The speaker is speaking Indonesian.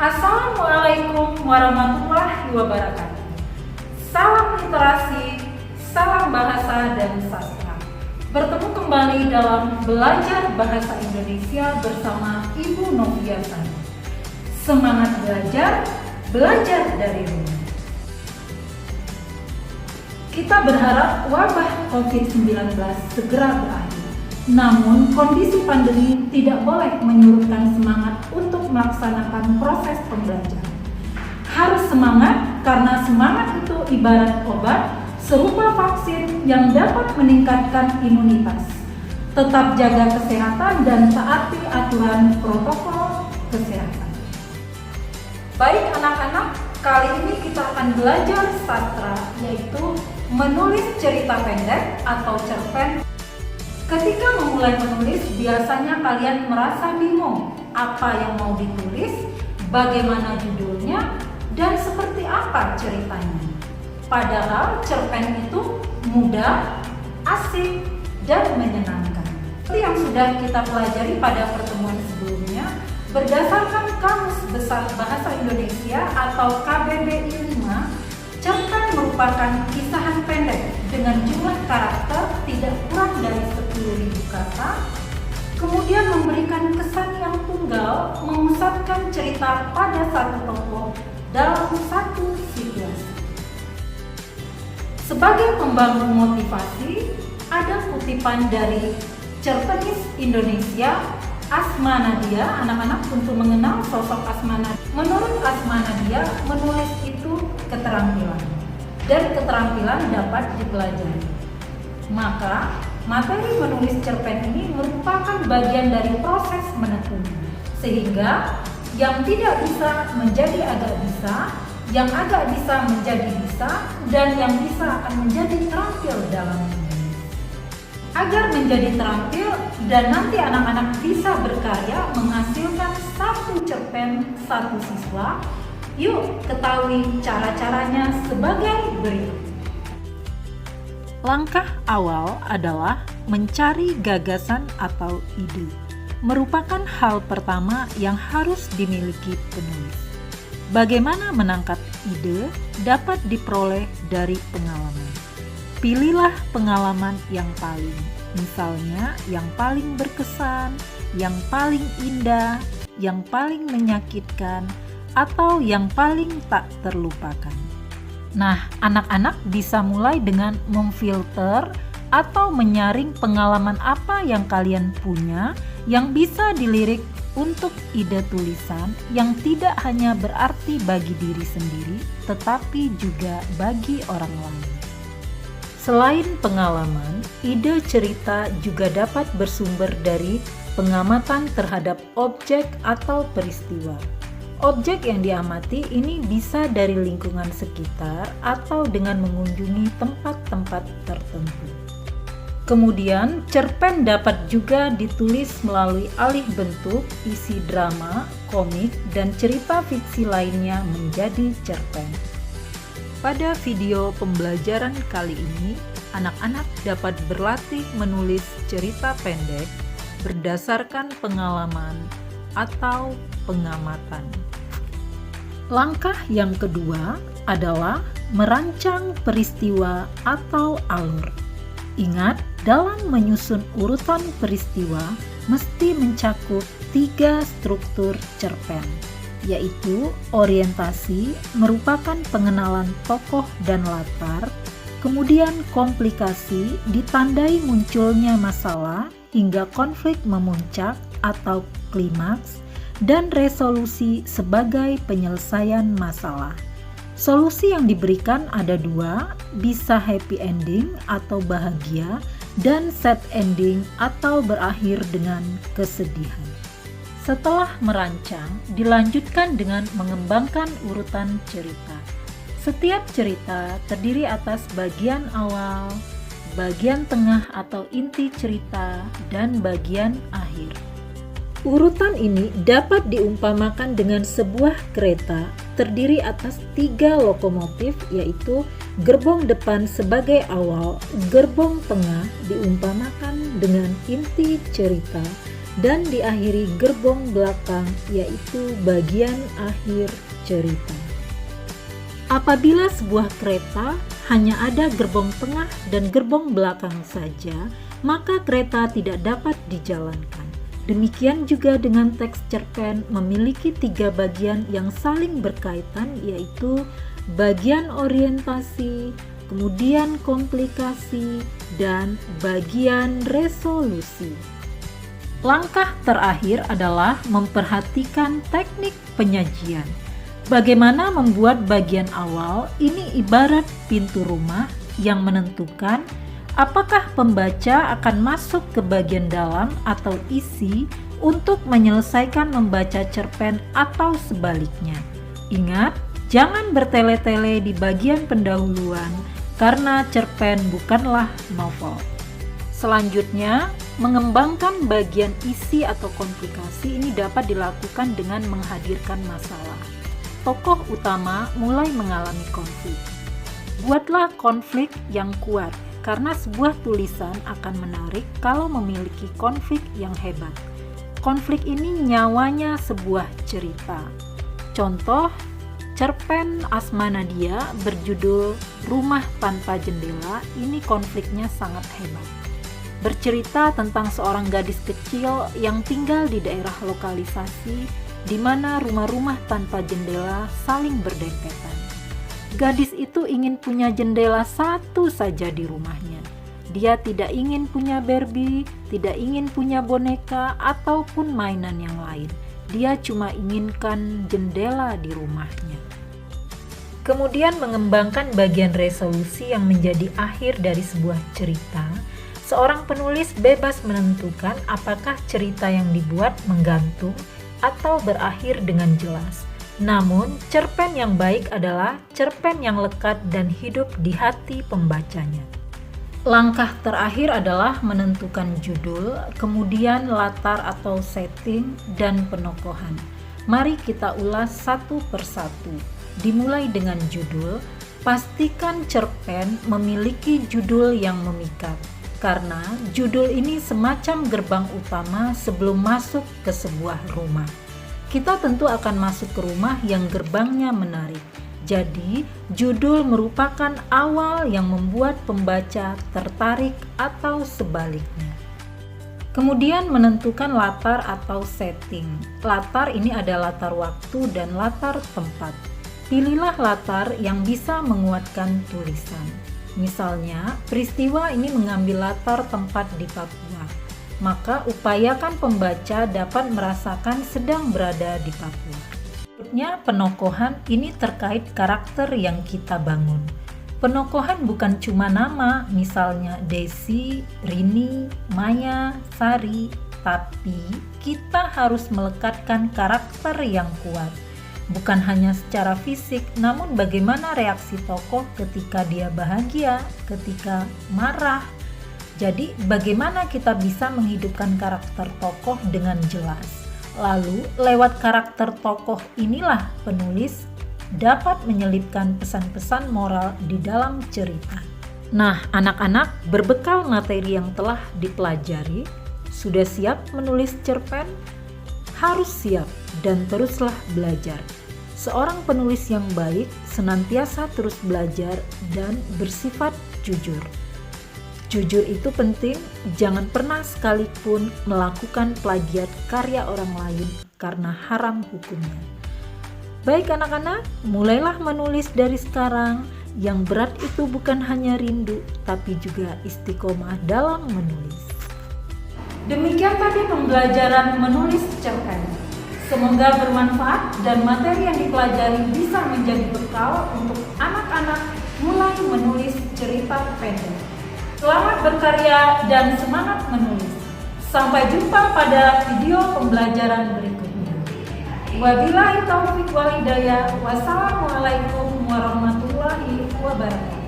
Assalamualaikum warahmatullahi wabarakatuh. Salam literasi, salam bahasa dan sastra. Bertemu kembali dalam belajar bahasa Indonesia bersama Ibu Novia Sani. Semangat belajar, belajar dari rumah. Kita berharap wabah COVID-19 segera berakhir. Namun, kondisi pandemi tidak boleh menyurutkan semangat untuk melaksanakan proses pembelajaran. Harus semangat karena semangat itu ibarat obat serupa vaksin yang dapat meningkatkan imunitas. Tetap jaga kesehatan dan taati aturan protokol kesehatan. Baik anak-anak, kali ini kita akan belajar sastra, yaitu menulis cerita pendek atau cerpen. Ketika memulai menulis, biasanya kalian merasa bingung apa yang mau ditulis, bagaimana judulnya, dan seperti apa ceritanya. Padahal cerpen itu mudah, asik, dan menyenangkan. Seperti yang sudah kita pelajari pada pertemuan sebelumnya, berdasarkan Kamus Besar Bahasa Indonesia atau KBBI 5, cerpen merupakan kisahan pendek dengan jumlah karakter tidak kurang dari 10.000 kata, kemudian memberikan kesan yang tunggal, memusatkan cerita pada satu tokoh dalam satu situasi. Sebagai pembangun motivasi, ada kutipan dari cerpenis Indonesia Asma Nadia. Anak-anak untuk mengenal sosok Asma Nadia. Menurut Asma Nadia, menulis itu keterampilan, dan keterampilan dapat dipelajari. Maka, materi menulis cerpen ini merupakan bagian dari proses menekuni, sehingga yang tidak bisa menjadi agak bisa, yang agak bisa menjadi bisa, dan yang bisa akan menjadi terampil dalam menulis. Agar menjadi terampil dan nanti anak-anak bisa berkarya menghasilkan satu cerpen satu siswa, yuk ketahui cara-caranya sebagai berikut. Langkah awal adalah mencari gagasan atau ide. Merupakan hal pertama yang harus dimiliki penulis. Bagaimana menangkap ide dapat diperoleh dari pengalaman. Pilihlah pengalaman yang paling, misalnya yang paling berkesan, yang paling indah, yang paling menyakitkan, atau yang paling tak terlupakan. Nah, anak-anak bisa mulai dengan memfilter atau menyaring pengalaman apa yang kalian punya yang bisa dilirik untuk ide tulisan yang tidak hanya berarti bagi diri sendiri, tetapi juga bagi orang lain. Selain pengalaman, ide cerita juga dapat bersumber dari pengamatan terhadap objek atau peristiwa. Objek yang diamati ini bisa dari lingkungan sekitar atau dengan mengunjungi tempat-tempat tertentu. Kemudian, cerpen dapat juga ditulis melalui alih bentuk, isi drama, komik, dan cerita fiksi lainnya menjadi cerpen. Pada video pembelajaran kali ini, anak-anak dapat berlatih menulis cerita pendek berdasarkan pengalaman atau pengamatan. Langkah yang kedua adalah merancang peristiwa atau alur. Ingat, dalam menyusun urutan peristiwa mesti mencakup 3 struktur cerpen, yaitu orientasi merupakan pengenalan tokoh dan latar, kemudian komplikasi ditandai munculnya masalah hingga konflik memuncak atau klimaks, dan resolusi sebagai penyelesaian masalah. Solusi yang diberikan ada 2, bisa happy ending atau bahagia, dan sad ending atau berakhir dengan kesedihan. Setelah merancang, dilanjutkan dengan mengembangkan urutan cerita. Setiap cerita terdiri atas bagian awal, bagian tengah atau inti cerita, dan bagian akhir. Urutan ini dapat diumpamakan dengan sebuah kereta terdiri atas 3 lokomotif, yaitu gerbong depan sebagai awal, gerbong tengah diumpamakan dengan inti cerita, dan diakhiri gerbong belakang, yaitu bagian akhir cerita. Apabila sebuah kereta hanya ada gerbong tengah dan gerbong belakang saja, maka kereta tidak dapat dijalankan. Demikian juga dengan teks cerpen memiliki 3 bagian yang saling berkaitan, yaitu bagian orientasi, kemudian komplikasi, dan bagian resolusi. Langkah terakhir adalah memperhatikan teknik penyajian. Bagaimana membuat bagian awal ini ibarat pintu rumah yang menentukan apakah pembaca akan masuk ke bagian dalam atau isi untuk menyelesaikan membaca cerpen atau sebaliknya. Ingat, jangan bertele-tele di bagian pendahuluan karena cerpen bukanlah novel. Selanjutnya, mengembangkan bagian isi atau komplikasi ini dapat dilakukan dengan menghadirkan masalah. Tokoh utama mulai mengalami konflik. Buatlah konflik yang kuat, karena sebuah tulisan akan menarik kalau memiliki konflik yang hebat. Konflik ini nyawanya sebuah cerita. Contoh, cerpen Asma Nadia berjudul Rumah Tanpa Jendela, ini konfliknya sangat hebat. Bercerita tentang seorang gadis kecil yang tinggal di daerah lokalisasi di mana rumah-rumah tanpa jendela saling berdempetan. Gadis itu ingin punya jendela satu saja di rumahnya. Dia tidak ingin punya Barbie, tidak ingin punya boneka, ataupun mainan yang lain. Dia cuma inginkan jendela di rumahnya. Kemudian mengembangkan bagian resolusi yang menjadi akhir dari sebuah cerita. Seorang penulis bebas menentukan apakah cerita yang dibuat menggantung atau berakhir dengan jelas. Namun, cerpen yang baik adalah cerpen yang lekat dan hidup di hati pembacanya. Langkah terakhir adalah menentukan judul, kemudian latar atau setting, dan penokohan. Mari kita ulas satu persatu. Dimulai dengan judul. Pastikan cerpen memiliki judul yang memikat, karena judul ini semacam gerbang utama sebelum masuk ke sebuah rumah. Kita tentu akan masuk ke rumah yang gerbangnya menarik. Jadi, judul merupakan awal yang membuat pembaca tertarik atau sebaliknya. Kemudian menentukan latar atau setting. Latar ini ada latar waktu dan latar tempat. Pilihlah latar yang bisa menguatkan tulisan. Misalnya, peristiwa ini mengambil latar tempat di Papua, maka upayakan pembaca dapat merasakan sedang berada di Papua. Berikutnya, penokohan ini terkait karakter yang kita bangun. Penokohan bukan cuma nama, misalnya Desi, Rini, Maya, Sari, tapi kita harus melekatkan karakter yang kuat. Bukan hanya secara fisik, namun bagaimana reaksi tokoh ketika dia bahagia, ketika marah. Jadi, bagaimana kita bisa menghidupkan karakter tokoh dengan jelas. Lalu, lewat karakter tokoh inilah penulis dapat menyelipkan pesan-pesan moral di dalam cerita. Nah, anak-anak, berbekal materi yang telah dipelajari, sudah siap menulis cerpen? Harus siap dan teruslah belajar. Seorang penulis yang baik senantiasa terus belajar dan bersifat jujur. Jujur itu penting, jangan pernah sekalipun melakukan plagiat karya orang lain karena haram hukumnya. Baik anak-anak, mulailah menulis dari sekarang. Yang berat itu bukan hanya rindu, tapi juga istiqomah dalam menulis. Demikian tadi pembelajaran menulis cerpen. Semoga bermanfaat dan materi yang dipelajari bisa menjadi bekal untuk anak-anak mulai menulis cerita pendek. Selamat berkarya dan semangat menulis. Sampai jumpa pada video pembelajaran berikutnya. Wabillahi taufiq wal hidayah. Wassalamualaikum warahmatullahi wabarakatuh.